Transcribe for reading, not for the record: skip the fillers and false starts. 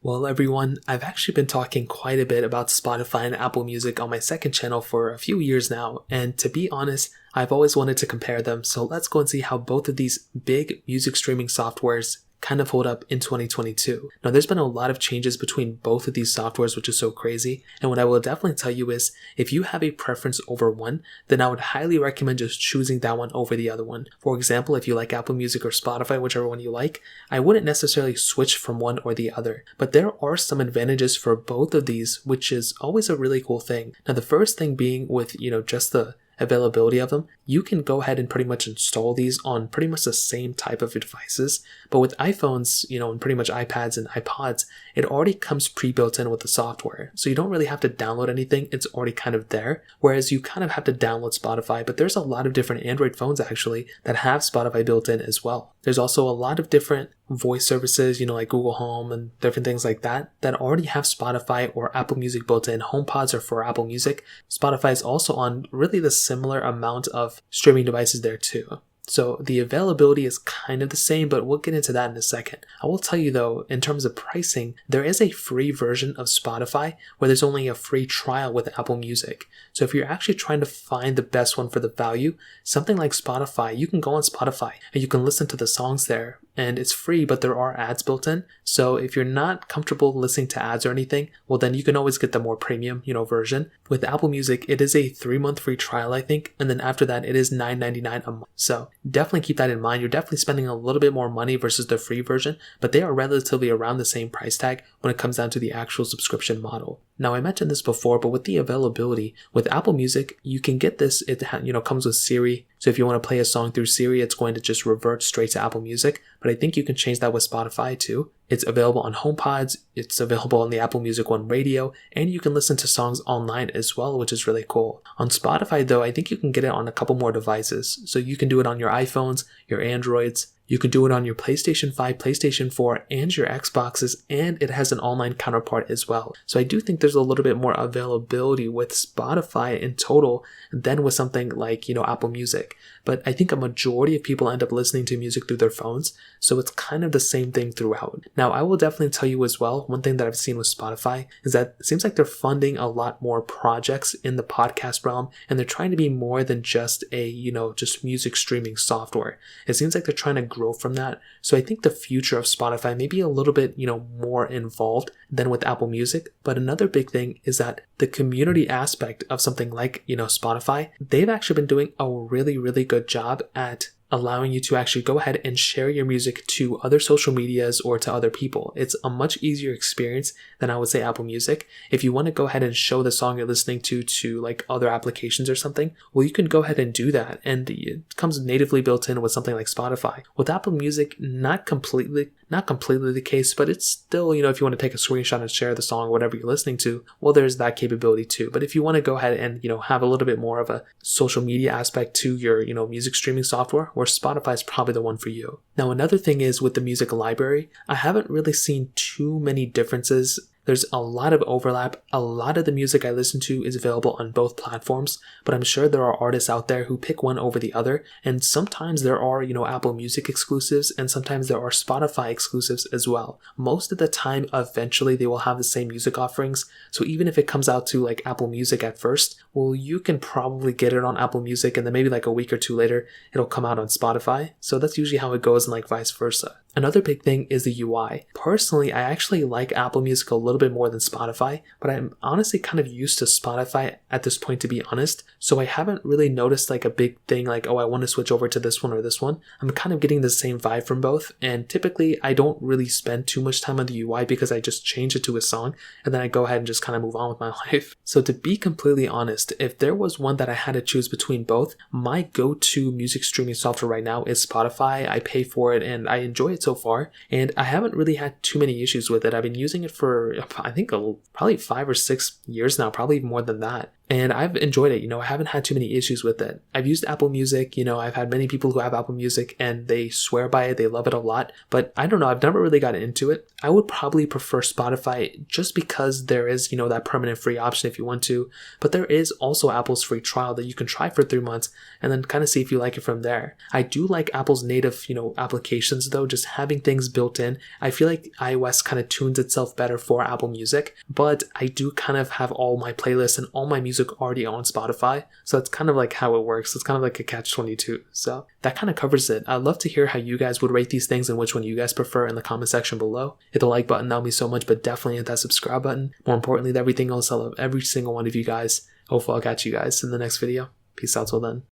Well, everyone, I've actually been talking quite a bit about Spotify and Apple Music on my second channel for a few years now, and to be honest, I've always wanted to compare them, so let's go and see how both of these big music streaming softwares kind of hold up in 2022. Now, there's been a lot of changes between both of these softwares, which is so crazy, and what I will definitely tell you is, if you have a preference over one, then I would highly recommend just choosing that one over the other one. For example, if you like Apple Music or Spotify, whichever one you like, I wouldn't necessarily switch from one or the other, but there are some advantages for both of these, which is always a really cool thing. Now, the first thing being with, just the availability of them, you can go ahead and pretty much install these on pretty much the same type of devices. But with iPhones, and pretty much iPads and iPods, it already comes pre-built in with the software. So you don't really have to download anything, it's already kind of there. Whereas you kind of have to download Spotify, but there's a lot of different Android phones actually that have Spotify built in as well. There's also a lot of different voice services, like Google Home and different things like that already have Spotify or Apple Music built in. HomePods are for Apple Music. Spotify is also on really the similar amount of streaming devices there too. So the availability is kind of the same, but we'll get into that in a second. I will tell you though, in terms of pricing, there is a free version of Spotify where there's only a free trial with Apple Music. So if you're actually trying to find the best one for the value, something like Spotify, you can go on Spotify and you can listen to the songs there. And it's free, but there are ads built in. So if you're not comfortable listening to ads or anything, well then you can always get the more premium, version. With Apple Music, it is a 3-month free trial, I think. And then after that, it is $9.99 a month. So definitely keep that in mind. You're definitely spending a little bit more money versus the free version, but they are relatively around the same price tag when it comes down to the actual subscription model. Now, I mentioned this before, but with the availability, with Apple Music, you can get this, it comes with Siri. So if you want to play a song through Siri, it's going to just revert straight to Apple Music. But I think you can change that with Spotify too. It's available on HomePods, it's available on the Apple Music One radio, and you can listen to songs online as well, which is really cool. On Spotify though, I think you can get it on a couple more devices. So you can do it on your iPhones, your Androids, you can do it on your PlayStation 5, PlayStation 4, and your Xboxes, and it has an online counterpart as well. So I do think there's a little bit more availability with Spotify in total than with something like, Apple Music. But I think a majority of people end up listening to music through their phones, so it's kind of the same thing throughout. Now, I will definitely tell you as well, one thing that I've seen with Spotify is that it seems like they're funding a lot more projects in the podcast realm, and they're trying to be more than just a, just music streaming software. It seems like they're trying to grow from that. So I think the future of Spotify may be a little bit, more involved than with Apple Music. But another big thing is that the community aspect of something like, Spotify, they've actually been doing a really, really good job at allowing you to actually go ahead and share your music to other social medias or to other people. It's a much easier experience than I would say Apple Music. If you want to go ahead and show the song you're listening to like other applications or something, well, you can go ahead and do that. And it comes natively built in with something like Spotify. With Apple Music, not completely the case, but it's still, if you want to take a screenshot and share the song or whatever you're listening to, well, there's that capability too. But if you want to go ahead and, have a little bit more of a social media aspect to your, music streaming software, where Spotify is probably the one for you. Now, another thing is with the music library, I haven't really seen too many differences. There's a lot of overlap. A lot of the music I listen to is available on both platforms, but I'm sure there are artists out there who pick one over the other. And sometimes there are, Apple Music exclusives, and sometimes there are Spotify exclusives as well. Most of the time, eventually they will have the same music offerings. So even if it comes out to like Apple Music at first, well, you can probably get it on Apple Music, and then maybe like a week or two later, it'll come out on Spotify. So that's usually how it goes, and like vice versa. Another big thing is the UI. Personally, I actually like Apple Music a little bit more than Spotify, but I'm honestly kind of used to Spotify at this point, to be honest. So I haven't really noticed like a big thing like, oh, I want to switch over to this one or this one. I'm kind of getting the same vibe from both. And typically I don't really spend too much time on the UI because I just change it to a song and then I go ahead and just kind of move on with my life. So to be completely honest, if there was one that I had to choose between both, my go-to music streaming software right now is Spotify. I pay for it and I enjoy it so far, and I haven't really had too many issues with it. I've been using it for I think probably 5 or 6 years now, probably more than that. and I've enjoyed it. I haven't had too many issues with it. I've used Apple Music. I've had many people who have Apple Music and they swear by it. They love it a lot. But I don't know. I've never really gotten into it. I would probably prefer Spotify just because there is, that permanent free option if you want to. But there is also Apple's free trial that you can try for 3 months and then kind of see if you like it from there. I do like Apple's native, applications though, just having things built in. I feel like iOS kind of tunes itself better for Apple Music, but I do kind of have all my playlists and all my music already on Spotify. So it's kind of like how it works. It's kind of like a catch-22. So that kind of covers it. I'd love to hear how you guys would rate these things and which one you guys prefer in the comment section below. Hit the like button, that'll mean so much, but definitely hit that subscribe button. More importantly than everything else, I love every single one of you guys. Hopefully I'll catch you guys in the next video. Peace out till then.